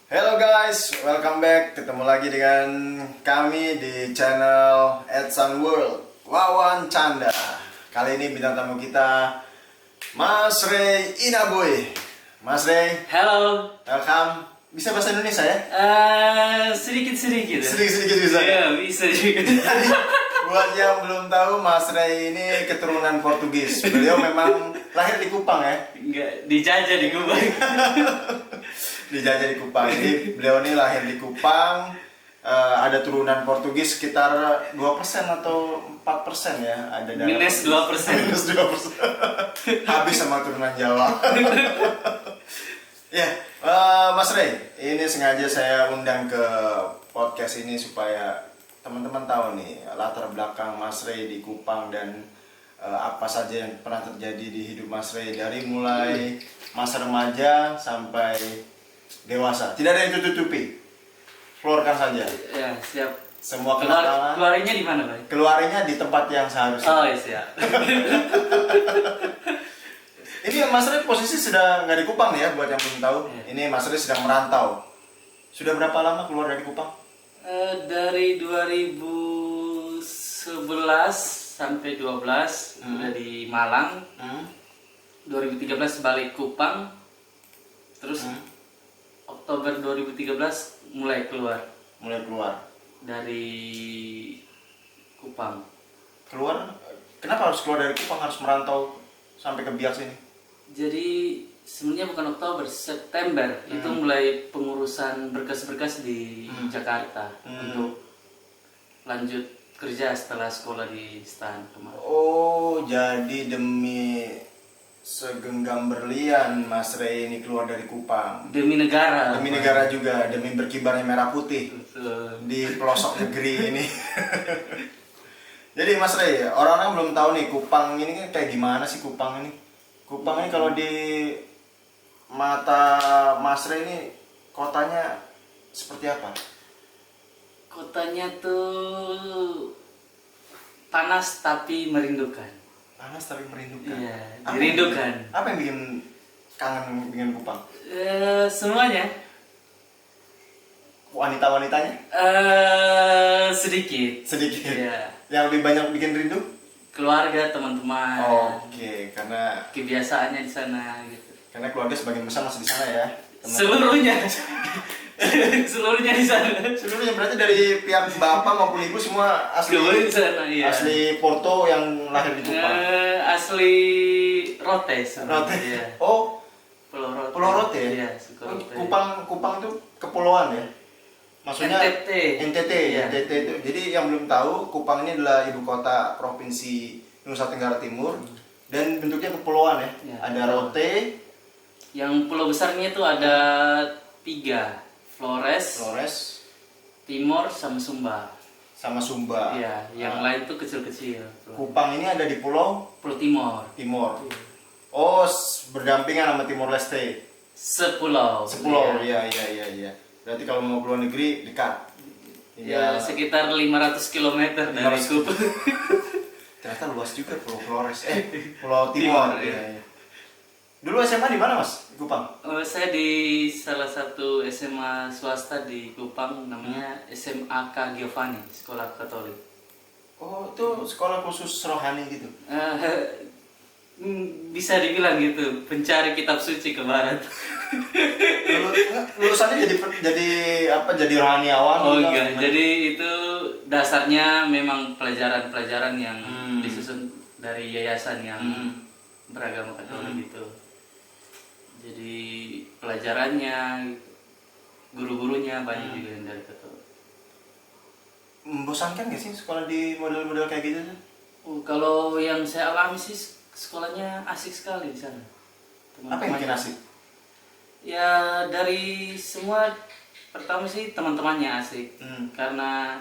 Hello guys, welcome back. Ketemu lagi dengan kami di channel Edsan World Wawan Canda. Kali ini bintang tamu kita Mas Ray Inaboy. Mas Ray, Halo. welcome. Bisa bahasa Indonesia ya? Sedikit-sedikit. Sedikit-sedikit bisa. Iya, bisa sedikit. Jadi buat yang belum tahu, Mas Ray ini keturunan Portugis. Beliau memang lahir di Kupang ya? Enggak dijajah di Kupang. Dijajah di Kupang. Jadi beliau ini lahir di Kupang. Ada turunan Portugis sekitar 2% atau 4% ya. Ada dalam Minus 2%. Minus 2%. Habis sama turunan Jawa. Ya, Mas Ray, ini sengaja saya undang ke podcast ini supaya teman-teman tahu nih latar belakang Mas Ray di Kupang dan apa saja yang pernah terjadi di hidup Mas Ray dari mulai masa remaja sampai dewasa. Tidak ada yang tutup-tutupi. Keluarkan saja. Ya, siap. Semua kenakalan. Keluarnya di mana, Pak? Keluarnya di tempat yang seharusnya. Oh, iya, siap. Ini Mas Ray posisi sudah nggak di Kupang nih ya, buat yang belum tahu. Ini Mas Ray sedang merantau. Sudah berapa lama keluar dari Kupang? Dari 2011 sampai 12 udah di Malang. 2013 balik Kupang. Terus Oktober 2013 mulai keluar dari Kupang. Keluar? Kenapa harus keluar dari Kupang, harus merantau sampai ke Biak sini? Jadi sebenarnya bukan Oktober, September itu mulai pengurusan berkas-berkas di Jakarta untuk lanjut kerja setelah sekolah di STAN kemarin. Oh, jadi demi segenggam berlian Mas Ray ini keluar dari Kupang. Demi negara. Demi negara juga, demi berkibarnya merah putih Betul. di pelosok negeri ini. Jadi Mas Ray, orang-orang belum tahu nih Kupang ini kan kayak gimana sih Kupang ini? Kupang ini kalau di mata Mas Ray ini kotanya seperti apa? Kotanya tuh panas tapi merindukan. Panas tapi merindukan. Iya, Apa dirindukan. Apa yang bikin kangen dengan Kupang? Semuanya. Wanita-wanitanya? Sedikit. Sedikit. Iya. Yang lebih banyak bikin rindu? Keluarga, teman-teman. Oke, karena Kebiasaannya di sana gitu. keluarga sebagian besar masih di sana ya. Seluruhnya. Seluruhnya di sana. Seluruhnya berarti dari pihak bapak maupun ibu semua asli Keluarga di sana, iya. asli Porto yang lahir di Kupang. Asli Rote sebenarnya. Rote. Iya. Oh, Pulau Rote. Pulau Rote. Iya, suka Rote. Kupang itu kepulauan ya. Maksudnya NTT. NTT, Iya. NTT itu. Jadi yang belum tahu, Kupang ini adalah ibu kota provinsi Nusa Tenggara Timur dan bentuknya kepulauan ya. Iya. Ada Rote, Yang pulau besarnya itu ada 3. Flores, Timor, sama Sumba. sama Sumba. Iya, yang lain tuh kecil-kecil. Kupang ini ada di Pulau Pulau Timor. Timor. Oh, berdampingan sama Timor Leste. Sepulau. Sepulau, Iya. iya. Berarti kalau mau keluar negeri dekat. Ya, sekitar 500 km dari 500 Kupang. Ternyata luas juga Pulau Flores. Pulau Timor. Timor, Iya. Dulu SMA di mana Mas? Di Kupang. Saya di salah satu SMA swasta di Kupang, namanya SMAK Giovanni, Sekolah Katolik. Oh, itu sekolah khusus rohani gitu. Bisa dibilang gitu, pencari kitab suci ke barat. Lulusannya jadi apa? Jadi rohaniawan? Oh gitu? enggak, jadi itu dasarnya memang pelajaran-pelajaran yang disusun dari yayasan yang beragama Katolik gitu. Jadi pelajarannya, guru-gurunya banyak juga yang dari Katolik. Membosankan nggak sih sekolah di model-model kayak gitu? Kalau yang saya alami sih sekolahnya asik sekali di sana. Apa yang bikin asik? Ya dari semua, pertama sih teman-temannya asik, karena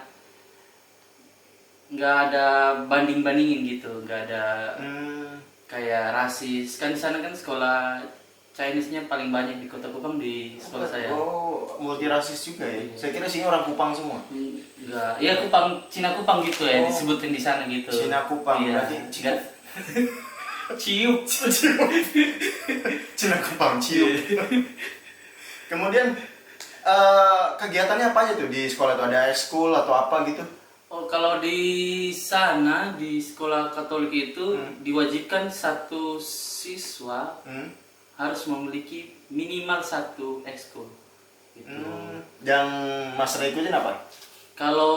nggak ada banding-bandingin gitu, nggak ada kayak rasis. Kan di sana kan sekolah Chinese-nya paling banyak di Kota Kupang di sekolah saya. Oh, multi rasis juga ya? Saya kira sini orang Kupang semua. Enggak, ya Kupang, Cina Kupang gitu ya, disebutin di sana gitu. Cina Kupang, iya. berarti Cina. Ciup. Cina Kupang, ciup. Kemudian kegiatannya apa aja tuh di sekolah itu, ada ekskul atau apa gitu? Oh, kalau di sana di sekolah Katolik itu diwajibkan satu siswa harus memiliki minimal satu ekskul. Gitu. Yang Mas Ray ikutin apa? Kalau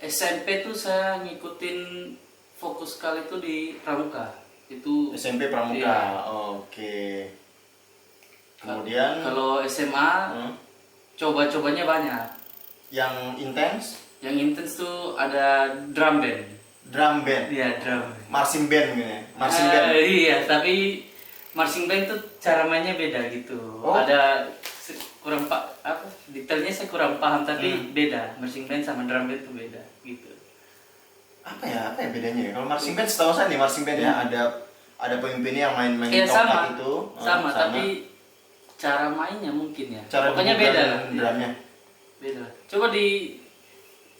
SMP tuh saya ngikutin fokus sekali itu di Pramuka. Itu SMP Pramuka. Iya. Oke. Kemudian kalau SMA coba-cobanya banyak. yang intens, Yang intens tuh ada drum band. drum band, Iya, drum band. marching band gitu ya. Marching band. Iya, tapi marching band tuh cara mainnya beda gitu. Oh. Ada kurang detailnya saya kurang paham, tapi beda. Marching band sama drum band tuh beda gitu. Apa ya bedanya ya? Kalau marching band setahu saya nih marching band ya ada pemimpinnya yang main Iya, tongkat sama. itu. Sama, tapi cara mainnya mungkin ya. cara Pokoknya beda lah. drumnya. Beda. Coba di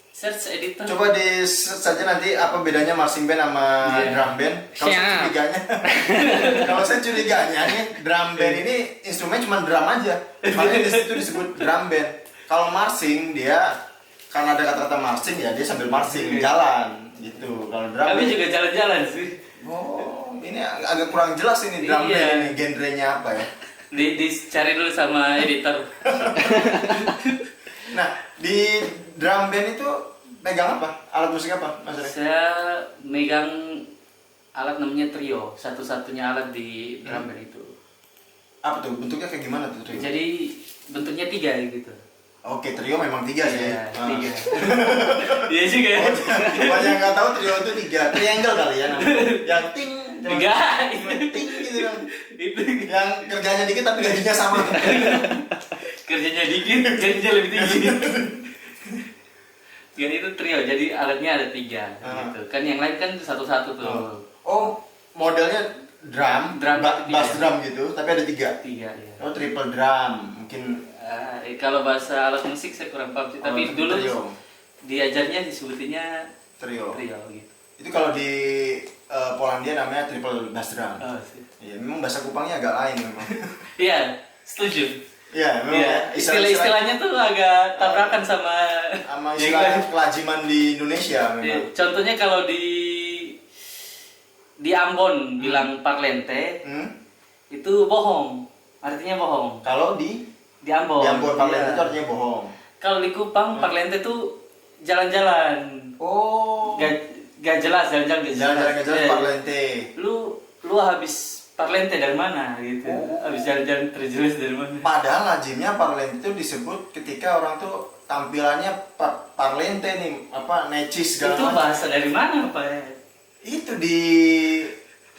search editor. Coba di search saja nanti apa bedanya marching band sama drum band. Kalau saya curiganya, kalau saya curiganya nih drum band ini instrumen cuma drum aja. Makanya di situ disebut drum band. Kalau marching dia karena ada kata-kata marching ya dia sambil marching jalan gitu. Kalau drum Kami band, juga jalan-jalan sih. oh ini agak kurang jelas ini drum band ini genrenya apa ya? Dicari dulu sama editor. Nah di drum band itu pegang apa? Alat musik apa, Mas Ray? Saya megang alat namanya trio, satu-satunya alat di drum band itu. Apa tuh? Bentuknya kayak gimana tuh trio? Jadi bentuknya 3 gitu. Oke, trio memang 3 sih. Iya, 3. Iya juga ya. Buat yang nggak tahu trio itu 3, triangle kali ya namanya. Yang ting, Enggak. ting gitu kan. Itu Yang kerjanya dikit tapi gajinya sama. kerjanya dikit, gajinya lebih tinggi. Kan itu trio, jadi alatnya ada 3 gitu. Kan yang lain kan satu-satu tuh. Oh, modelnya drum, Drum itu bass 3. drum gitu, tapi ada 3. 3 ya. Oh, triple drum, mungkin. Kalau bahasa alat musik saya kurang paham sih, tapi dulu trio. diajarnya disebutinnya Trio. trio gitu. Itu kalau di Polandia namanya triple bass drum. Oh, sih. Iya, memang bahasa Kupangnya agak lain memang. Iya, setuju. Iya, memang Iya, ya. istilah-istilahnya tuh agak tabrakan sama istilah kelajiman di Indonesia memang. Iya, contohnya kalau di Ambon bilang parlente itu bohong, artinya bohong. Kalau di Ambon. Di Ambon parlente Iya. itu artinya bohong. Kalau di Kupang parlente tuh jalan-jalan. Oh. Gak jelas, jalan-jalan gak jelas. Jalan-jalan nggak jelas Iya. parlente. Lu habis parlente dari mana gitu? Habis jalan-jalan terjelas dari mana? Padahal lazimnya parlente itu disebut ketika orang tuh tampilannya parlente nih, apa necis segala Itu macam. bahasa dari mana Pak? Itu di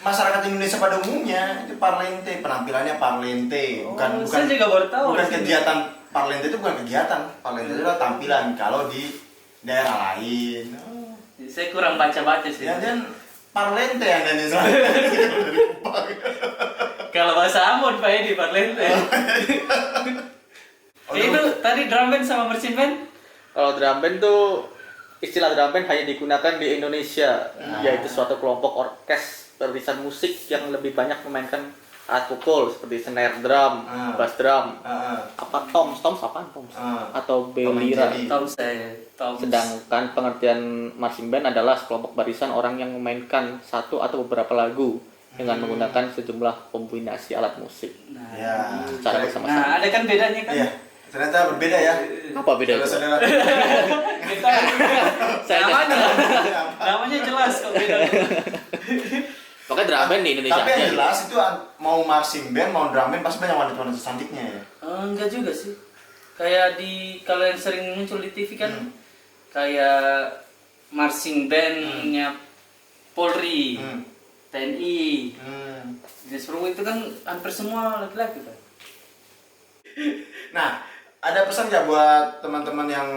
masyarakat Indonesia pada umumnya itu parlente, penampilannya parlente, bukan Saya juga baru tahu. bukan di sini. kegiatan. Parlente itu bukan kegiatan, parlente itu adalah tampilan kalau di daerah lain. Saya kurang baca-baca sih. Dan parlente Anda nih soalnya. Kalau bahasa Ambon Pak Edi parlente. Itu tadi drum band sama marching band? Kalau drum band tuh istilah drum band hanya digunakan di Indonesia, yaitu suatu kelompok orkes barisan musik yang lebih banyak memainkan alat pukul seperti snare drum, bass drum, apa toms apaan toms, atau belira. Toms. Sedangkan pengertian marching band adalah sekelompok barisan orang yang memainkan satu atau beberapa lagu dengan menggunakan sejumlah kombinasi alat musik Nah, Ya. secara bersama-sama. nah, ada kan bedanya kan? Iya, ternyata berbeda ya. Apa beda itu? Saudara-saudara. Namanya jelas kok beda. Pokoknya drum band di Indonesia Tapi yang aja. jelas itu mau marching band, mau drum band pasti banyak wanita-wanita cantiknya ya. Enggak juga sih. Kayak kalau yang sering muncul di TV kan kayak marching bandnya Polri, TNI, Dinas Perhubungan itu kan hampir semua laki-laki kan. Nah, ada pesan nggak buat teman-teman yang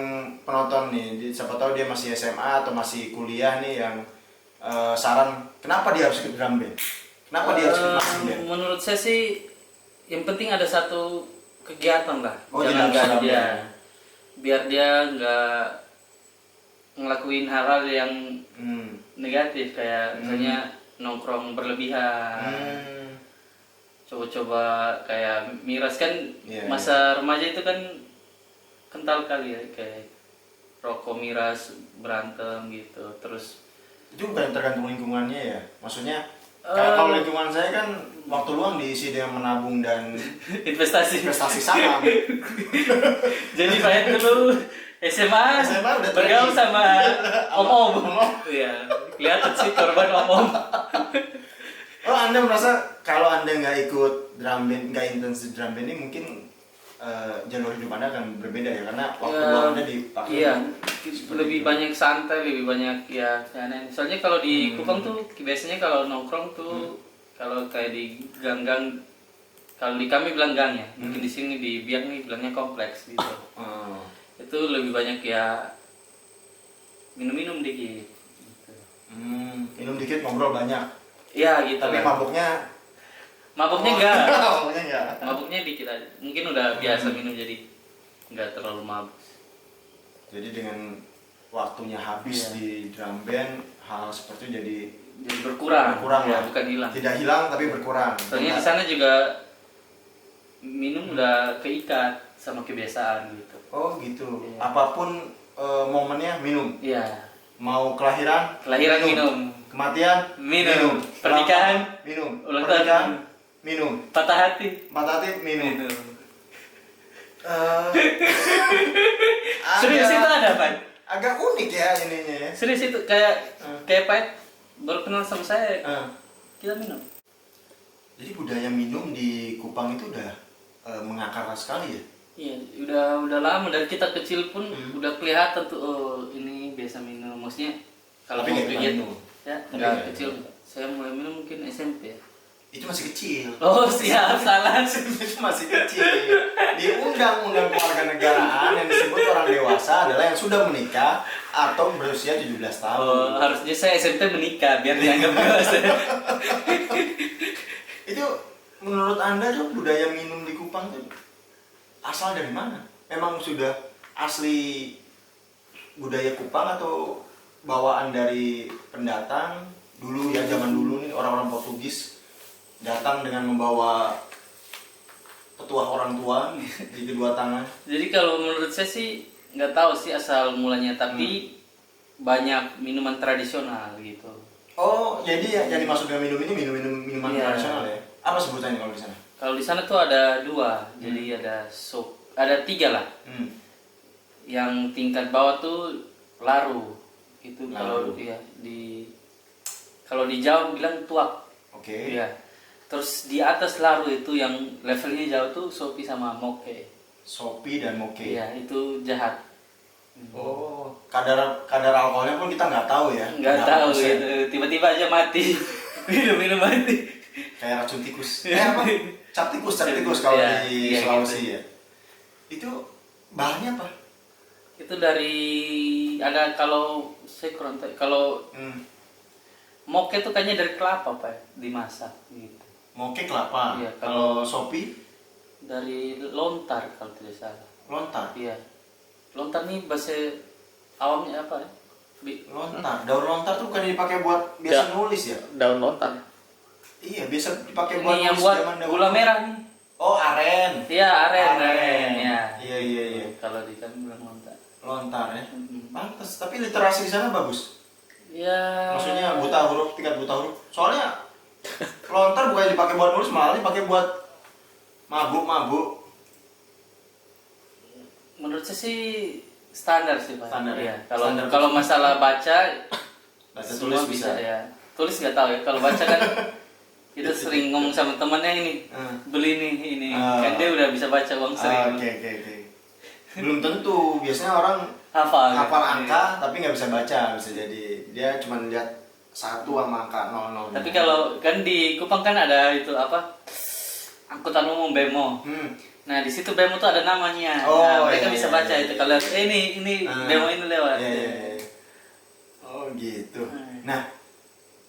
penonton nih? Siapa tahu dia masih SMA atau masih kuliah nih yang saran kenapa dia harus ikut drum band? Kenapa dia harus ikut marching band? Menurut saya sih yang penting ada satu kegiatan lah. Oh, Jangan jadi harus dia drum biar dia nggak ngelakuin hal-hal yang negatif kayak misalnya nongkrong berlebihan. Coba-coba kayak miras kan Iya, masa remaja itu kan kental kali ya, kayak rokok miras berantem gitu. Terus Itu bukan tergantung lingkungannya ya, maksudnya kalau lingkungan saya kan waktu luang diisi dengan menabung dan investasi. saham. Jadi Pak dulu SMA udah bergaul trading. sama om-om. Iya, kelihatan sih korban om-om. Oh, Anda merasa kalau Anda nggak ikut drum band, nggak intens di drum band ini mungkin jalur hidup Anda akan berbeda ya, karena waktu luang Anda dipakai. Iya, lebih banyak santai, lebih banyak ya aneh. Soalnya kalau di Kupang tuh biasanya kalau nongkrong tuh kalau kayak di gang-gang, kalau di kami bilang gang ya, mungkin di sini di Biak nih bilangnya kompleks gitu. Itu lebih banyak ya minum-minum dikit. Gitu. Minum dikit, ngobrol banyak. Iya gitu. Tapi lah. mabuknya enggak. mabuknya enggak. Mabuknya dikit aja. Mungkin udah biasa minum jadi enggak terlalu mabuk. Jadi dengan waktunya habis di drum band, hal seperti itu jadi berkurang ya, lah. bukan hilang. Tidak hilang tapi berkurang. Soalnya di sana juga minum udah keikat sama kebiasaan gitu. Oh gitu. Iya. Apapun momennya minum. Iya. Mau kelahiran Minum. kematian Minum. Pernikahan minum. ulang Pernikahan tahun minum. patah hati Patah hati minum. Serius itu ada Pak? Agak unik ya ininya ya. Serius itu kayak Pak baru kenal sama saya kita minum. Jadi budaya minum di Kupang itu udah mengakar sekali ya. Iya, udah lama dari kita kecil pun udah kelihatan tuh, oh ini biasa minum. Maksudnya kalau Tapi mau nggak diet minum. ya Tapi enggak nggak kecil. Saya mulai minum mungkin SMP ya. Itu masih kecil. Oh siap, salah. Itu masih kecil. Di undang-undang kewarganegaraan yang disebut orang dewasa adalah yang sudah menikah atau berusia 17 tahun. Oh, harusnya saya SMP menikah biar dianggap dewasa. Itu menurut Anda tuh budaya minum di Kupang tuh asal dari mana? Memang sudah asli budaya Kupang atau bawaan dari pendatang dulu ya, zaman dulu nih orang-orang Portugis datang dengan membawa petuah orang tua di kedua tangan. Jadi kalau menurut saya sih nggak tahu sih asal mulanya, tapi banyak minuman tradisional gitu. Oh, jadi ya yang dimaksud dengan minum ini minuman Iya. tradisional ya? Apa sebutannya kalau di sana? Kalau di sana tuh ada dua, jadi ada ada tiga lah. Yang tingkat bawah tuh laru, itu kalau Laru. ya kalau di Jawa bilang tuak. Oke. Iya. Terus di atas laru itu yang levelnya jauh tuh sopi sama moke. Sopi dan moke. Iya, itu jahat. Oh, kadar alkoholnya pun kita nggak tahu ya. Nggak berapa tahu persen. gitu, tiba-tiba aja mati. Minum mati. Kayak racun tikus. Apa? Cap tikus kalau Iya, di iya, Sulawesi gitu. ya. Itu bahannya apa? Itu dari ada, kalau saya kurang tahu, kalau moke tuh kayaknya dari kelapa Pak, dimasak gitu. Moke kelapa. Iya, Kalau sopi Dari lontar kalau tidak salah. lontar. Iya. Lontar nih bahasa awamnya apa ya? Lontar. Daun lontar tuh bukan dipakai buat biasa nulis ya? Daun lontar. Iya, biasa dipakai Ini buat yang nulis buat zaman dahulu. gula merah nih. Oh, aren. Iya, aren ya. Iya. Kalau di kami bilang lontar. Lontar ya. Pantes, tapi literasi di sana bagus. Ya. Maksudnya tingkat buta huruf. Soalnya lontar bukan dipakai buat nulis, malah dipakai buat mabuk. Menurut saya sih standar sih Pak. Standar ya? Iya. Kalau Standar. kalau masalah baca Tulis semua bisa. ya. Tulis nggak tahu ya. Kalau baca kan kita sering ngomong sama temannya ini. Beli nih ini. Kan dia udah bisa baca uang sering. Oke. Belum tentu. Biasanya orang Hafal angka tapi nggak bisa baca, bisa jadi dia cuma lihat 1 sama angka 00. Tapi kalau kan di Kupang kan ada itu apa? Angkutan umum Bemo. Nah, di situ Bemo tuh ada namanya. Oh, Mereka iya, bisa iya, baca iya. itu. Kalau ini Bemo ini lewat. Iya. Oh gitu. Nah,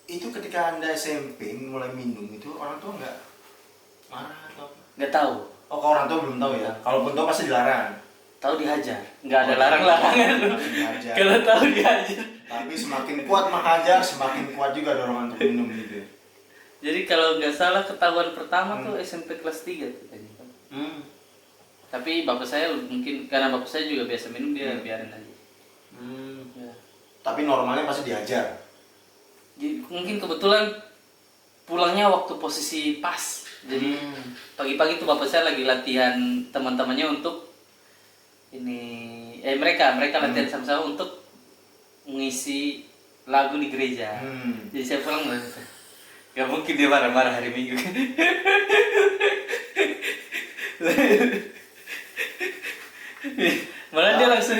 itu ketika Anda SMP mulai minum itu orang tua nggak marah atau apa? Nggak tahu. Oh, kalau orang tua belum tahu ya. Kalaupun tahu pasti dilarang. Tahu dihajar. Nggak ada larang-larangan. Dihajar. Kalau tahu dihajar. Tapi semakin kuat menghajar, semakin kuat juga dorongan untuk minum gitu. Jadi kalau nggak salah ketahuan pertama tuh SMP kelas 3 tuh kayaknya. Tapi bapak saya mungkin karena bapak saya juga biasa minum, dia biarin aja. Ya. Tapi normalnya pasti diajar. Jadi, mungkin kebetulan pulangnya waktu posisi pas. Jadi pagi-pagi tuh bapak saya lagi latihan teman-temannya untuk mereka latihan sama-sama untuk mengisi lagu di gereja. Jadi saya pulang gak mungkin dia marah-marah hari Minggu. Malah dia langsung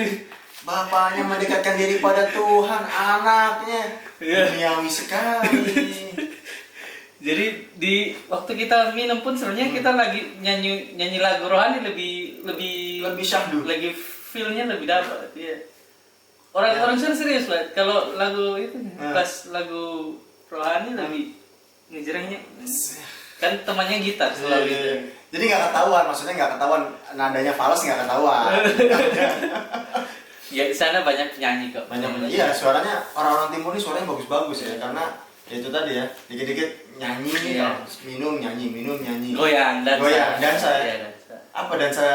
Bapaknya mendekatkan diri pada Tuhan, anaknya duniawi sekali. Jadi di waktu kita minum pun sebenarnya kita lagi nyanyi lagu rohani lebih syahdu. Lagi feel-nya lebih dapat. Iya. Orang serius lah. Kalau lagu itu pas lagu rohani lebih ngejerengnya. Kan temannya gitar selalu gitu. Jadi nggak ketahuan, maksudnya nggak ketahuan nadanya fals, nggak ketahuan. Ya di sana banyak penyanyi kok. Iya, suaranya orang-orang timur ini suaranya bagus-bagus ya, karena ya itu tadi ya, dikit-dikit nyanyi, minum nyanyi. Goyang, dansa. Iya, dansa. Apa dansa?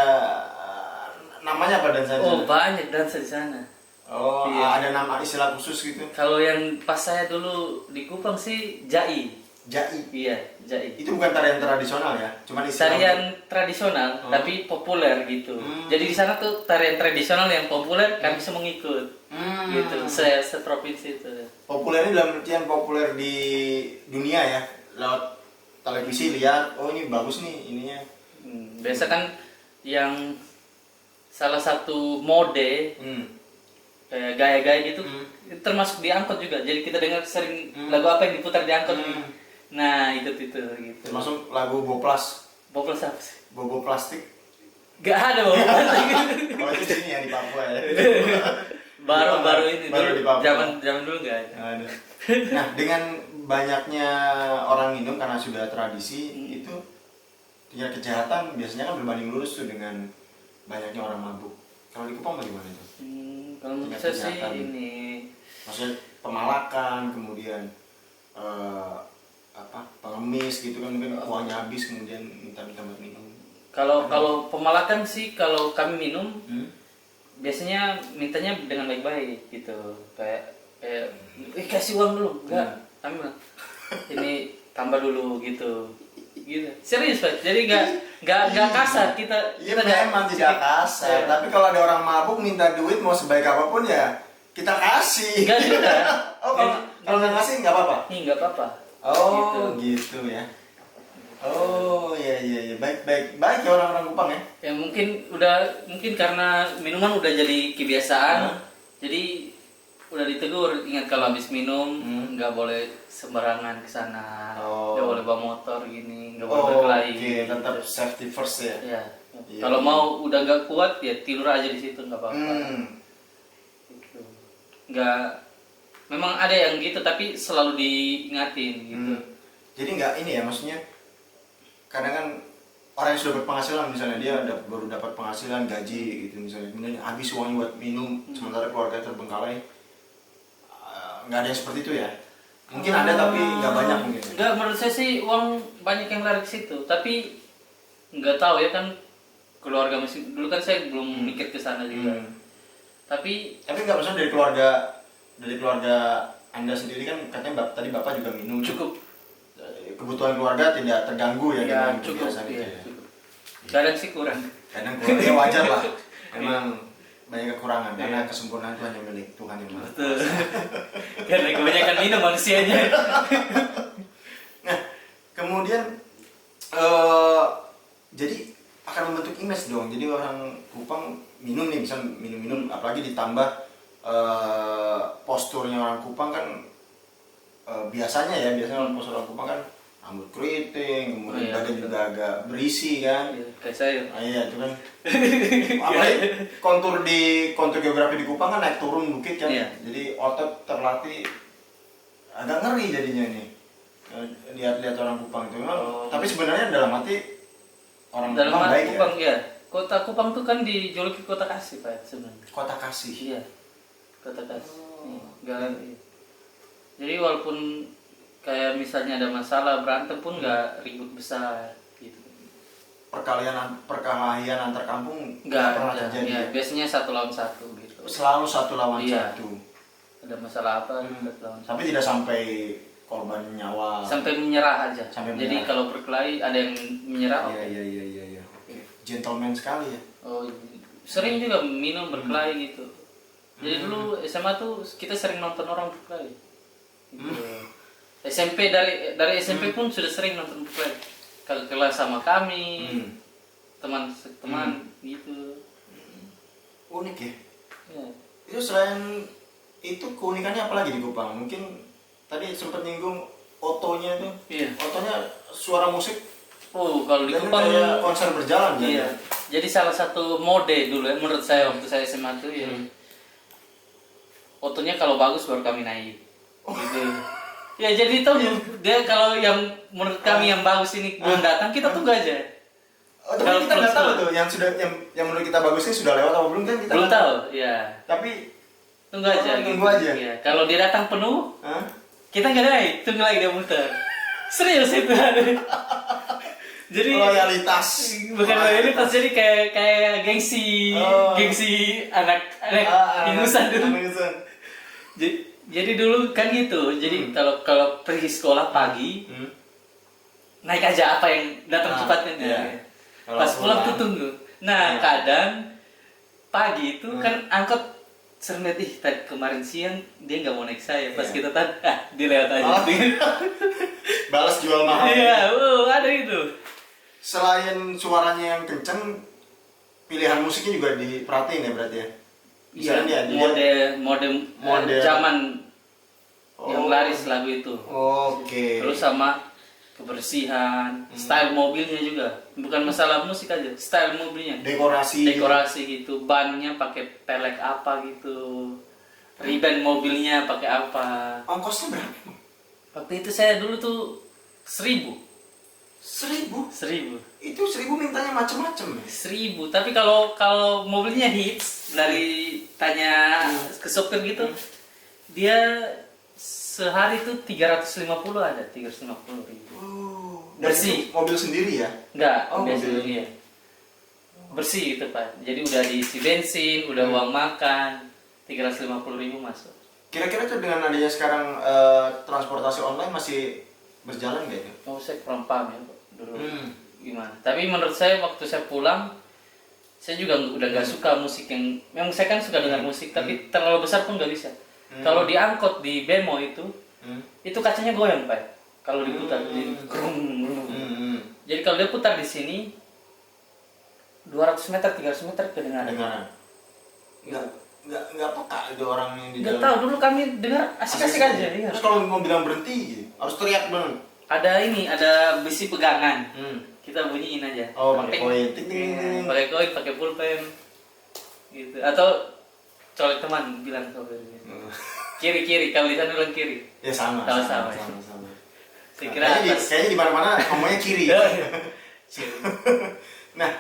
Namanya apa dansa? Oh, banyak dansa di sana. Oh, iya. Ada nama istilah khusus gitu? Kalau yang pas saya dulu di Kupang sih jai. Iya, jai. Itu bukan tarian tradisional ya, cuman istilah. Tarian tradisional tapi populer gitu. Jadi di sana tuh tarian tradisional yang populer kami semua ngikut. Gitu. Seprovinsi itu. Populernya dalam artian populer di dunia ya, lewat televisi lihat, oh ini bagus nih ininya. Biasa kan yang salah satu mode gaya-gaya gitu itu termasuk di angkot juga. Jadi kita dengar sering lagu apa yang diputar di angkot. Nah, itu gitu. Termasuk lagu Boplas. Boplas apa sih? Bobo Plastik. Gak ada Bobo Plastik. Oh itu sini ya di Papua ya. baru ini baru di Papua. Zaman dulu gak ada. Nah, dengan banyaknya orang minum karena sudah tradisi itu tingkat kejahatan biasanya kan berbanding lurus tuh dengan banyaknya orang mabuk. Kalau di Kupang bagaimana itu? Kalau menurut saya sih ini maksudnya pemalakan, kemudian pengemis gitu kan, mungkin uangnya habis kemudian minta buat minum. Kalau pemalakan sih kalau kami minum biasanya mintanya dengan baik-baik gitu, kayak kasih uang dulu, enggak, kami bilang ini tambah dulu gitu serius Pak, jadi nggak kasar kita. Iya memang tidak kasar, tapi kalau ada orang mabuk minta duit mau sebaik apapun ya kita kasih. Enggak juga. Oh kalau nggak kasih nggak apa-apa? Nggak apa-apa. Oh gitu ya. Oh iya baik ya orang-orang Kupang ya. Ya mungkin karena minuman udah jadi kebiasaan, jadi udah ditegur, ingat kalau habis minum nggak boleh sembarangan ke sana, nggak boleh bawa motor gini, nggak boleh berkelahi. Oke, tetap safety first ya. Iya. Kalau mau udah nggak kuat ya tidur aja di situ nggak apa-apa. Gitu. Nggak, memang ada yang gitu tapi selalu diingatin gitu. Jadi nggak ini ya, maksudnya kadang kan orang yang sudah berpenghasilan misalnya dia baru dapat penghasilan gaji gitu misalnya, kemudian habis uangnya buat minum sementara keluarga terbengkalai. Nggak ada yang seperti itu ya? Mungkin ada tapi nggak banyak mungkin. Nggak, menurut saya sih uang banyak yang lari ke situ, tapi nggak tahu ya kan keluarga masih dulu kan saya belum mikir ke sana juga. Tapi nggak, maksudnya dari keluarga Anda sendiri kan katanya tadi Bapak juga minum. Cukup. Kebutuhan keluarga tidak terganggu ya, dengan cukup, kebiasaan itu ya. Cukup. Kadang sih kurang. Kadang kurang, ya wajar lah. Memang banyak kekurangan karena kesempurnaan itu hanya milik Tuhan yang Maha Betul. Karena kebanyakan minum manusianya. Nah, kemudian jadi akan membentuk image dong. Jadi orang Kupang minum nih, bisa minum-minum, apalagi ditambah posturnya orang Kupang kan biasanya postur orang Kupang kan rambut keriting, kemudian badan juga agak berisi kan. Kayak saya. Iya itu kan. Apalagi kontur geografi di Kupang kan naik turun bukit kan. Jadi otot terlatih agak ngeri jadinya ini. Lihat orang Kupang itu. Tapi sebenarnya dalam hati orang Kupang baik Kupang, ya. Kota Kupang tuh kan dijuluki kota kasih Pak sebenarnya. Kota kasih. Iya. Kota kasih. Jadi walaupun kayak misalnya ada masalah berantem pun nggak ribut besar gitu. perkelahian antar kampung Nggak pernah ada. terjadi. Ya, biasanya 1 lawan 1 gitu. Selalu 1 lawan Iya. 1. Ada masalah apa? 1 lawan 1. Tapi tidak sampai korban nyawa. Sampai menyerah aja. Sampai Jadi menyerah. kalau berkelahi ada yang menyerah. Iya iya iya iya iya. Oke. Gentleman sekali ya. Oh, sering juga minum berkelahi gitu. Jadi dulu SMA tuh kita sering nonton orang berkelahi. Gitu. SMP dari SMP pun sudah sering nonton berkelahi. Kalau kelas sama kami, teman gitu. Unik ya. Ya. Itu selain itu keunikannya apa lagi di Kupang? Mungkin tadi sempat nyinggung otonya tuh. Iya. Otonya suara musik Oh, kalau di dan Kupang kayak konser berjalan iya. ya. Jadi salah satu mode dulu ya menurut saya waktu saya SMA tuh ya. Fotonya kalau bagus baru kami naik. Gitu. Ya jadi tuh dia kalau yang menurut kami yang bagus ini belum datang kita tunggu aja. Oh, tapi Kalau kita nggak terus- tahu tuh yang sudah yang menurut kita bagus ini sudah lewat atau belum kan kita Belum nggak tahu, ya. Tapi Tunggu aja. tunggu aja. Ya. Kalau dia datang penuh, hah? kita nggak naik, tunggu lagi dia muter. Serius itu. Jadi Loyalitas. bukan loyalitas, jadi kayak gengsi, Oh. gengsi anak ingusan dulu. Ingusan. Jadi dulu kan gitu. Jadi kalau pergi sekolah pagi, naik aja apa yang datang cepatnya. iya. Kalau Pas pulang tuh pulang, tunggu. Nah, iya. kadang pagi itu kan angkot sering lihat, ih tadi kemarin siang dia nggak mau naik saya. Pas Iya. kita tanya, dia lewat aja. Oh. Balas jual mahal. Iya, ada itu. Selain suaranya yang kenceng, pilihan musiknya juga diperhatiin ya berarti ya. Misalnya Mode zaman yang Oh. laris lagu itu. Oke. Terus sama kebersihan, style mobilnya juga. Bukan masalah musik aja, style mobilnya. Dekorasi gitu, bannya pakai pelek apa gitu. Ribbon mobilnya pakai apa. Ongkosnya berapa? Waktu itu saya dulu tuh 1.000. 1.000. 1.000. Itu 1.000 mintanya macem-macem ya. 1.000. Tapi kalau mobilnya hits dari tanya ke sopir gitu, dia sehari tuh 350 ada, 350.000. Dan Bersih. itu mobil sendiri ya? Enggak, Oh, biasa mobil. iya. Bersih itu Pak. Jadi udah diisi bensin, udah uang makan, 350.000 masuk. Kira-kira tuh dengan adanya sekarang transportasi online masih berjalan nggak itu? Oh, saya kurang paham ya Pak, dulu gimana. Tapi menurut saya waktu saya pulang, saya juga udah gak suka musik yang, memang saya kan suka dengar musik, tapi terlalu besar pun gak bisa. Kalau diangkot di bemo itu kacanya goyang Pak. Kalau diputar, jadi krung. Jadi kalau dia putar di sini, 200 meter, 300 meter kedengaran. Dengaran. Nggak peka itu orang yang di Nggak dalam. tahu, dulu kami dengar asik-asik aja. Iya. Terus kalau mau bilang berhenti gitu, harus teriak banget. Ada besi pegangan. Kita bunyiin aja. Oh, pakai Ting. koin. Ting, ting, ting, ting. Pakai koin, pakai pulpen. Gitu. Atau colek teman bilang sopir gitu. Kiri, kalau di sana bilang kiri. Ya sama. Sama. Saya kira Kayaknya di mana-mana ngomongnya kiri. Nah,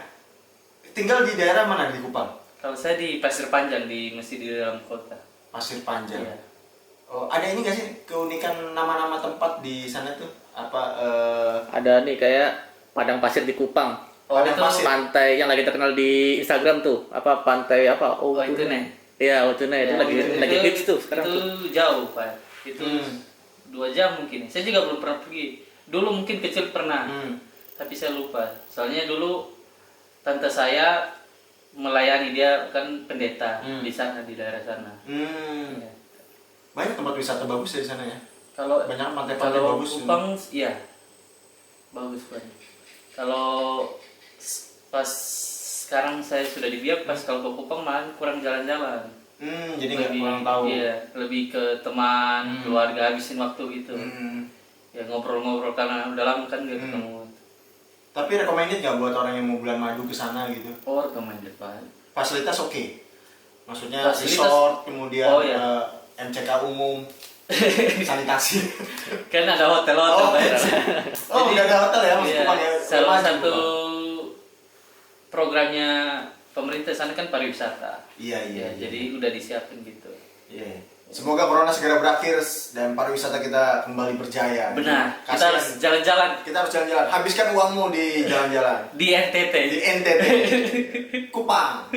tinggal di daerah mana di Kupang? Kalau saya di Pasir Panjang, masih di dalam kota. Pasir Panjang. Iya. Oh, ada ini nggak sih keunikan nama-nama tempat di sana tuh? Apa? Ada nih kayak padang pasir di Kupang. Padang itu pasir. Pantai yang lagi terkenal di Instagram tuh. Apa pantai apa? Oh, itu nih. Iya, Otune itu lagi hits tuh sekarang itu tuh. jauh Pak. Itu 2 jam mungkin. Saya juga belum pernah pergi. Dulu mungkin kecil pernah, tapi saya lupa. Soalnya dulu tante saya melayani, dia kan pendeta di sana, di daerah sana. Ya. Banyak tempat wisata bagus ya di sana ya. Kalau Banyak pantai-pantai kalau bagus. Kupang, iya bagus banget. Kalau pas sekarang saya sudah di Biak, pas kalau ke Kupang malah kurang jalan-jalan. Jadi nggak kurang tahu. Iya, lebih ke teman, keluarga, habisin waktu gitu. Ya ngobrol-ngobrol karena udah lama kan nggak ketemu. Tapi recommended nggak buat orang yang mau bulan madu ke sana gitu? Oh, recommended Pak. Fasilitas oke. Maksudnya Fasilitas- resort, kemudian Oh, iya. MCK umum, sanitasi. Kan ada hotel-hotel Oh, daerah. Oh, Jadi, nggak ada hotel ya, Mas iya, Kupang ya? salah Maju, satu Kupang. programnya pemerintah sana kan pariwisata. Iya. Jadi udah disiapin gitu. Iya. Semoga corona segera berakhir dan pariwisata kita kembali berjaya. Benar. Kita Kasihan. harus jalan-jalan Kita harus jalan-jalan. Habiskan uangmu di jalan-jalan. di NTT. Di NTT. Kupang.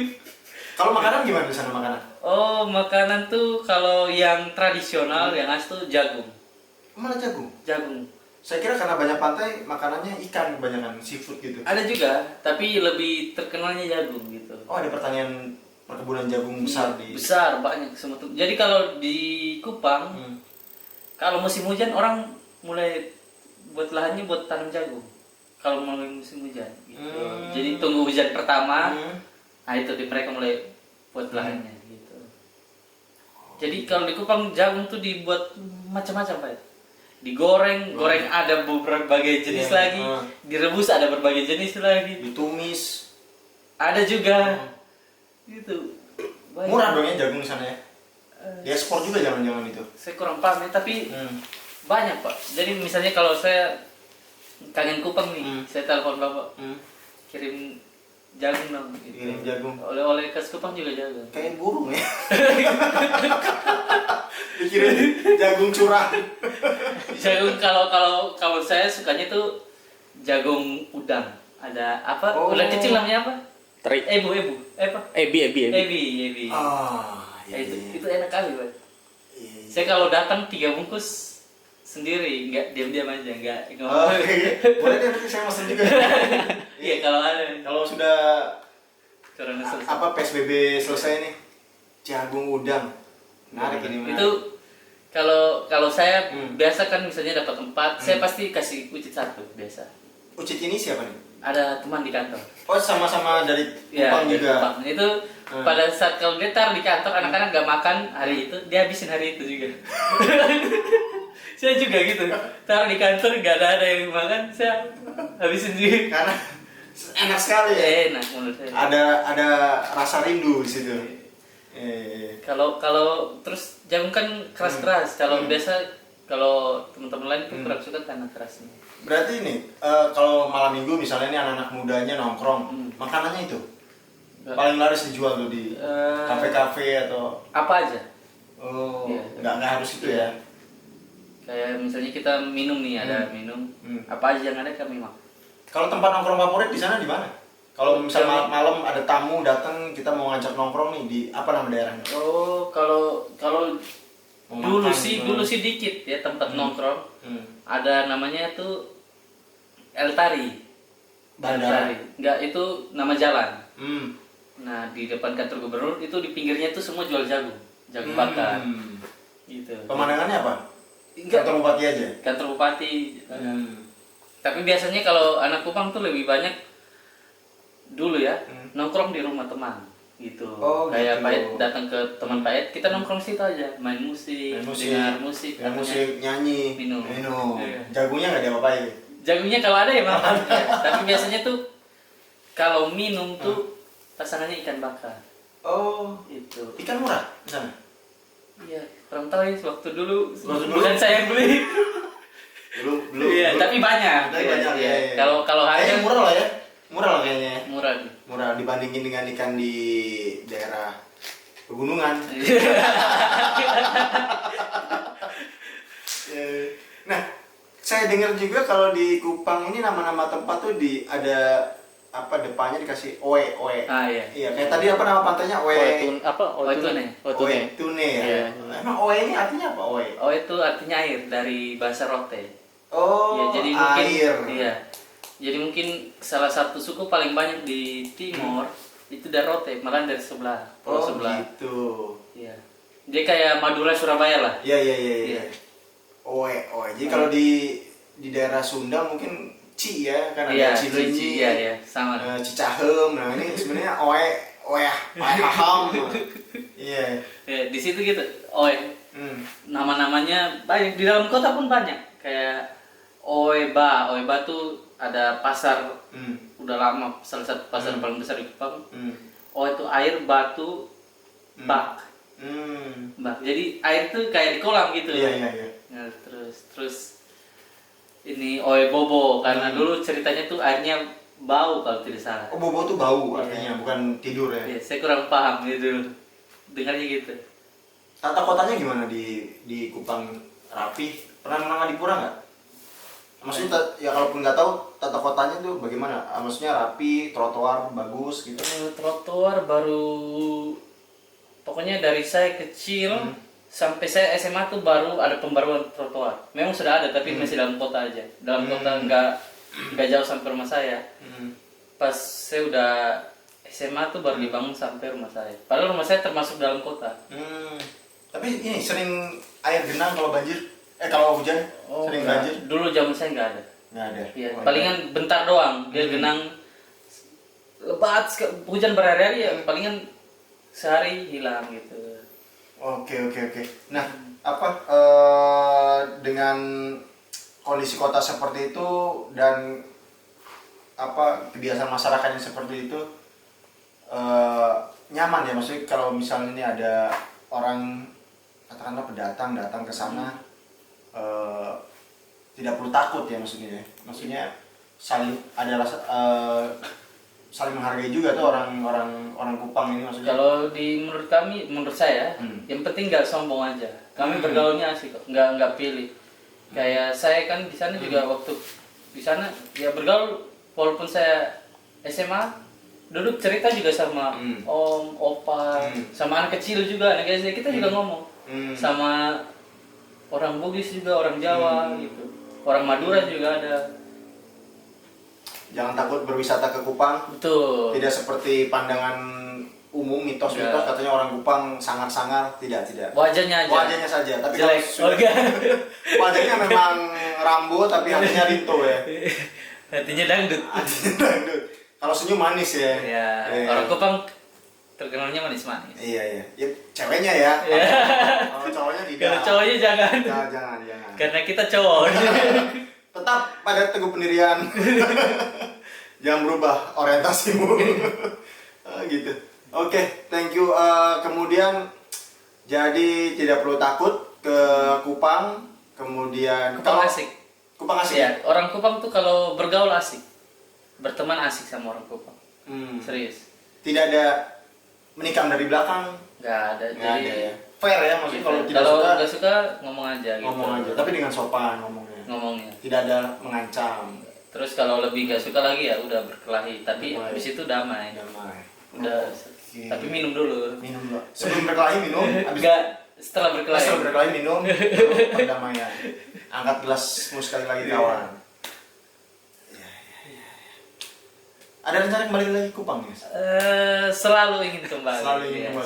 Kalau makanan gimana di sana makanan? Oh, makanan tuh kalau yang tradisional yang khas tuh jagung. Malah jagung. Jagung. Saya kira karena banyak pantai makanannya ikan kebanyakan seafood gitu. Ada juga, tapi lebih terkenalnya jagung gitu. Oh, ada pertanian perkebunan jagung besar di Besar, banyak semua tuh. Jadi kalau di Kupang, Hmm. kalau musim hujan orang mulai buat lahannya buat tanam jagung. Kalau mulai musim hujan gitu. Jadi tunggu hujan pertama, nah itu mereka mulai buat lahannya gitu. Jadi kalau di Kupang jagung tuh dibuat macam-macam, Pak. Digoreng, goreng ada berbagai jenis Iya, lagi, direbus ada berbagai jenis lagi. ditumis. Ada juga. Gitu. Banyak. Murah dong ya jagung di sana ya. Diekspor juga jangan-jangan itu. Saya kurang paham ya, tapi banyak, Pak. Jadi misalnya kalau saya kangen Kupang nih, saya telepon Bapak, kirim jagung dong. Gitu. Kirim jagung. Oleh-oleh khas Kupang juga jagung. Kayak burung ya. Dikirim jagung curah. Jagung kalau saya sukanya tuh jagung udang. Ada apa? Oh. Udang kecil namanya apa? Teri. Ebu. Apa? Ebi. Ebi. Ah, Ya, iya, itu enak kali, Pak. iya. Saya kalau datang 3 bungkus sendiri, nggak diam-diam aja, nggak Oh, ngomong. iya. Boleh deh nanti saya pesen juga. Iya, kalau ada. Kalau sudah Corona selesai. apa PSBB selesai nih, jagung udang. Menarik ini. menarik. Itu kalau saya Hmm. biasa kan misalnya dapat 4, saya pasti kasih ucit 1 biasa. Ucit ini siapa nih? Ada teman di kantor. Oh, sama-sama dari Kupang dari juga. Kupang. Itu pada saat kalau dia taruh di kantor, anak-anak nggak makan hari itu, dia habisin hari itu juga. Saya juga gitu. Taruh di kantor nggak ada yang makan, saya habisin juga. Karena enak sekali ya. Enak menurut saya. Ada rasa rindu di situ. Kalau terus jagung kan keras-keras. Kalau biasa kalau teman-teman lain tuh kurang suka karena kerasnya. Berarti ini kalau malam minggu misalnya ini anak-anak mudanya nongkrong, makanannya itu Nggak. paling laris dijual tuh di kafe-kafe atau Apa aja? oh Iya. nggak harus itu ya. Kayak misalnya kita minum nih, ada minum. Apa aja yang ada kami makan. Kalau tempat nongkrong favorit di sana di mana? Kalau misalnya malam ada tamu datang, kita mau ngajak nongkrong nih di apa nama daerahnya? Oh, kalau Mau dulu makan, sih dikit ya tempat nongkrong. Hmm. Ada namanya tuh El Tari. Bandara. El Tari. Enggak, itu nama jalan. Hmm. Nah, di depan kantor gubernur itu di pinggirnya tuh semua jual jagung bakar. Gitu. Pemandangannya apa? Enggak. Kantor bupati aja. Kantor bupati. Tapi biasanya kalau anak Kupang tuh lebih banyak dulu ya nongkrong di rumah teman gitu. Oh, Kayak gitu. Pak Ed datang ke teman Pak Ed, kita nongkrong situ aja, main musik, dengar musik, Dengar katanya. musik, nyanyi, minum. Iya. Jagungnya nggak diapa-apain. Jagungnya kalau ada ya makan. Ya. Tapi biasanya tuh kalau minum tuh pasangannya ikan bakar. Oh, Itu. ikan murah di sana. Iya, kurang tahu ya waktu dulu. Waktu dulu? Bukan saya yang beli. Belum. Iya, tapi banyak. Tapi Iya, banyak iya. ya. Kalau Kayaknya harga murah lah ya. Murah lah kayaknya. murah. Murah dibandingin dengan ikan di daerah pegunungan. Nah, saya dengar juga kalau di Kupang ini nama-nama tempat tuh ada apa depannya dikasih oe. Ah iya. Iya, kayak tadi apa nama pantainya oe. Oetune. Oe Tune ya. Iya. Emang oe ini artinya apa oe? Oh itu artinya air dari bahasa rote. Oh, Ya, jadi mungkin air. iya. Jadi mungkin salah satu suku paling banyak di timur itu dari rote, malah dari sebelah, pulau Oh, sebelah. gitu. Iya. Dia kayak Madura Surabaya lah. Iya. Iya. Oe. Jadi kalau di daerah Sunda mungkin Ci ya, kan ada Iya, Cileunyi. iya, sama. Cicahem. Nah, ini sebenarnya oe paham. Iya. Ya, di situ gitu. Oh, nama-namanya banyak di dalam kota pun banyak. Kayak Oeba tuh ada pasar udah lama, salah satu pasar paling besar di Kupang. Oh itu air batu bak. Bak. Jadi air tuh kayak di kolam gitu. Iya. Nah, terus ini Oe Bobo karena dulu ceritanya tuh airnya bau kalau tidak salah. Oh, bobo tuh bau artinya, bukan tidur ya. Ya, saya kurang paham gitu. Dengarnya gitu. Tata kotanya gimana di Kupang? Rapi? Pernah menang Adipura nggak? Maksudnya ya kalaupun nggak tahu tata kotanya tuh bagaimana? Maksudnya rapi, trotoar bagus gitu. Trotoar baru, pokoknya dari saya kecil sampai saya SMA tuh baru ada pembaruan trotoar. Memang sudah ada tapi masih dalam kota aja. Dalam kota nggak jauh sampai rumah saya. Pas saya udah SMA tuh baru dibangun sampai rumah saya. Padahal rumah saya termasuk dalam kota. Tapi ini sering air genang kalau banjir? Kalau hujan sering banjir? Dulu zaman saya nggak ada. Nggak ada. Iya, palingan bentar doang dia genang lebat, hujan berhari-hari ya palingan sehari hilang gitu. Oke. Nah, dengan kondisi kota seperti itu dan kebiasaan masyarakatnya seperti itu nyaman ya, maksudnya kalau misalnya ini ada orang katakanlah pendatang datang ke sana tidak perlu takut ya maksudnya saling ada rasa saling menghargai juga tuh orang Kupang ini maksudnya. Kalau menurut saya yang penting nggak sombong aja. Kami bergaulnya asik kok, nggak pilih. Kayak saya kan di sana juga waktu di sana ya bergaul, walaupun saya SMA duduk cerita juga sama om, opa, sama anak kecil juga, anak SD kita juga ngomong sama orang Bugis juga, orang Jawa gitu, orang Madura juga ada. Jangan takut berwisata ke Kupang. Betul. Tidak seperti pandangan umum, mitos-mitos katanya orang Kupang sangar-sangar, tidak. Wajahnya saja, tapi jelek. Wajahnya memang Rambo tapi hatinya Rinto ya. Hatinya dangdut. Kalau senyum manis ya. Ya, orang Kupang terkenalnya manis-manis. Iya. Ya, ceweknya ya. Kalau cowoknya tidak. Kalau cowoknya jangan. Jangan. Karena kita cowok. Tetap pada teguh pendirian. Jangan berubah orientasimu. Gitu. Oke, thank you. Kemudian jadi tidak perlu takut ke Kupang. Kemudian Kupang asik. Kupang asik ya. Orang Kupang tuh kalau bergaul asik, berteman asik sama orang Kupang. Serius. Tidak ada menikam dari belakang. Nggak ada. Nggak ada ya. Fair ya, maksudnya kalau nggak suka ngomong aja. Ngomong gitu. aja, tapi dengan sopan ngomongnya. Tidak ada mengancam. Terus kalau lebih nggak suka lagi ya udah berkelahi. Tapi habis itu damai. Udah. Okay. Tapi minum dulu. Sebelum berkelahi minum. Enggak. Setelah berkelahi minum. Perdamaian. Angkat gelasmu sekali lagi kawan. Ya. Ada rencana kembali lagi ke Kupang ya? Selalu ingin kembali.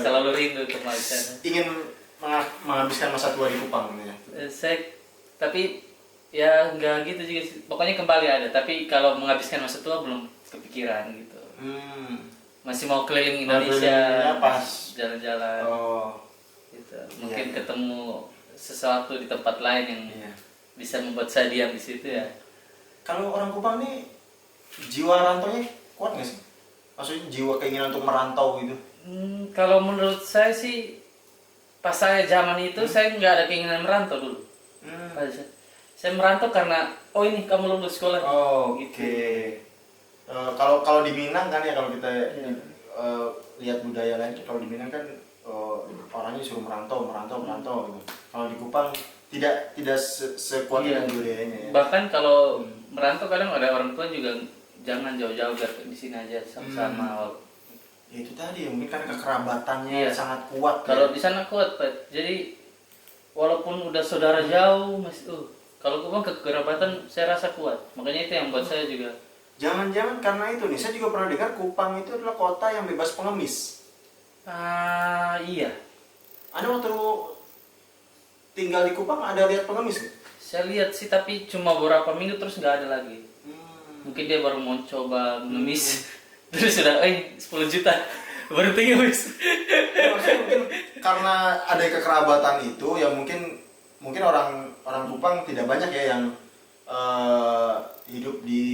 Selalu rindu kembali. Ingin menghabiskan masa tua di Kupang ya? Tapi ya enggak gitu juga sih. Pokoknya kembali ada. Tapi kalau menghabiskan masa tua belum kepikiran gitu. Masih mau keliling Indonesia. Pas jalan-jalan. Gitu. Mungkin ketemu sesuatu di tempat lain yang bisa membuat saya diam di situ ya. Kalau orang Kupang nih jiwa rantaunya kuat nggak sih? Maksudnya jiwa keinginan untuk merantau gitu? Kalau menurut saya sih pas saya zaman itu saya nggak ada keinginan merantau dulu. Saya merantau karena ini kamu lulus sekolah. Gitu. Kalau di Minang kan ya, kalau kita lihat budaya lain, kalau di Minang kan orangnya suruh merantau gitu. Kalau di Kupang tidak sekuat dengan budayanya ya. Bahkan kalau merantau kadang ada orang tua juga jangan jauh-jauh, biar di sini aja sama-sama. Ya, itu tadi ya, mungkin kan kekerabatannya sangat kuat. Kalau di sana kuat, Pak. Jadi walaupun udah saudara jauh masih kalau Kupang kekerabatan saya rasa kuat. Makanya itu yang buat saya juga. Jangan-jangan karena itu nih, saya juga pernah dengar Kupang itu adalah kota yang bebas pengemis. Iya. Anda waktu tinggal di Kupang ada lihat pengemis nggak? Saya lihat sih, tapi cuma beberapa minggu terus nggak ada lagi. Mungkin dia baru mau coba ngemis. Terus sudah 10 juta baru ngemis. Maksudnya mungkin karena ada kekerabatan itu ya, mungkin orang Kupang tidak banyak ya yang hidup di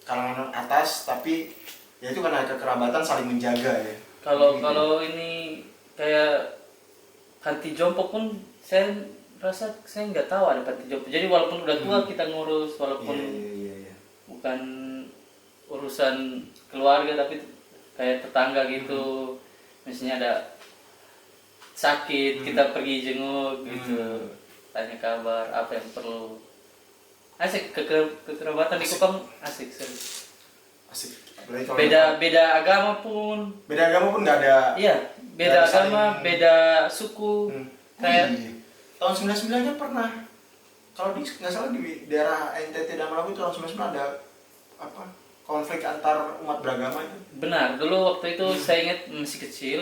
kalangan atas, tapi ya itu karena kekerabatan saling menjaga ya. Kalau ini kayak panti jompo pun saya rasa saya nggak tahu ada panti jompo. Jadi walaupun udah tua kita ngurus, walaupun bukan urusan keluarga tapi kayak tetangga gitu. Misalnya ada sakit kita pergi jenguk gitu, tanya kabar apa yang perlu. Asik, kekerabatan di Kupang asik serius. Asik. Apalagi kalau Beda agama pun. beda agama pun nggak ada. Iya, beda Nggak ada agama, saling- beda suku. Kayak Iya. Tahun 99-nya pernah, kalau nggak salah di daerah NTT dan Maluku itu tahun 99 ada apa konflik antar umat beragama itu. benar, dulu waktu itu saya ingat masih kecil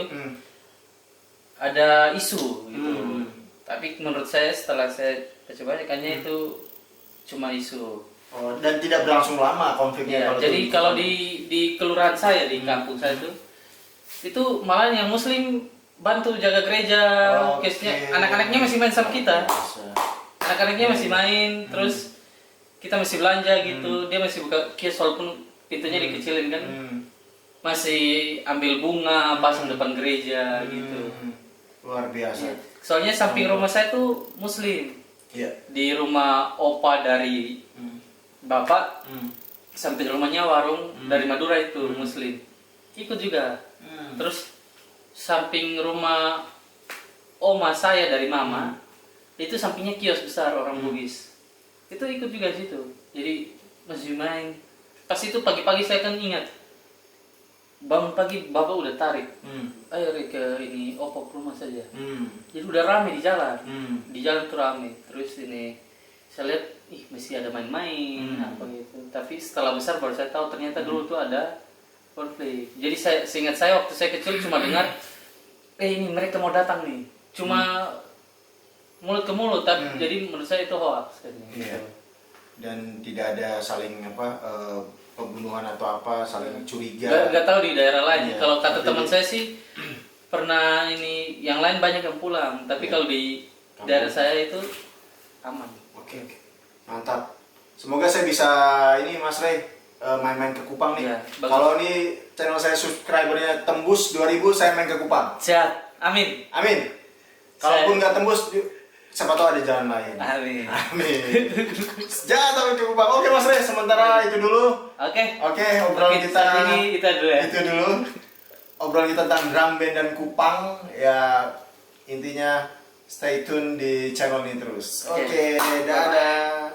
ada isu gitu. Tapi menurut saya setelah saya baca-baca kayaknya itu cuma isu. Oh, dan tidak berlangsung lama konfliknya. Iya, jadi kalau di kelurahan saya di kampung saya itu malah yang muslim bantu jaga gereja, Oke. case-nya anak-anaknya masih main sama kita. Anak-anaknya masih main, terus kita masih belanja gitu. Dia masih buka kios walaupun pintunya dikecilin kan. Masih ambil bunga, pasang depan gereja gitu. Luar biasa. Iya. Soalnya samping rumah saya tuh muslim. Iya. Di rumah opa dari bapak, samping rumahnya warung dari Madura itu muslim. Ikut juga. Terus samping rumah oma saya dari mama, itu sampingnya kios besar orang Bugis. Itu ikut juga situ. Jadi masih main. Pas itu pagi-pagi saya kan ingat. Bangun pagi bapak udah tarik. Ayo Ri, ke ini opa ke rumah saja. Jadi udah rame di jalan. Di jalan tuh rame. Terus ini saya lihat, ih masih ada main-main apa gitu. Tapi setelah besar baru saya tahu ternyata dulu tuh ada konflik. Jadi seingat saya waktu saya kecil cuma dengar, ini mereka mau datang nih. Cuma mulut ke mulut. Tapi jadi menurut saya itu hoax. Iya. Dan tidak ada saling pembunuhan atau apa, saling curiga. Nggak tahu di daerah lain. Iya. Kalau kata Tapi teman saya sih pernah ini, yang lain banyak yang pulang. Tapi Iya. kalau di daerah saya itu aman. Oke, mantap. Semoga saya bisa ini Mas Rey main-main ke Kupang nih. Iya, bagus. Kalau ini channel saya subscribernya tembus 2000, saya main ke Kupang. Siap, amin. Amin. Kalaupun nggak tembus, siapa tahu ada jalan lain. Amin. Amin. Jangan sampai ke Kupang. Oke Mas Rey, sementara itu dulu. Oke. Oke, obrolan Mungkin kita saat ini kita dulu ya. itu dulu. Obrolan kita tentang drum band dan Kupang. Ya intinya stay tune di channel ini terus. Oke. Oke, dadah.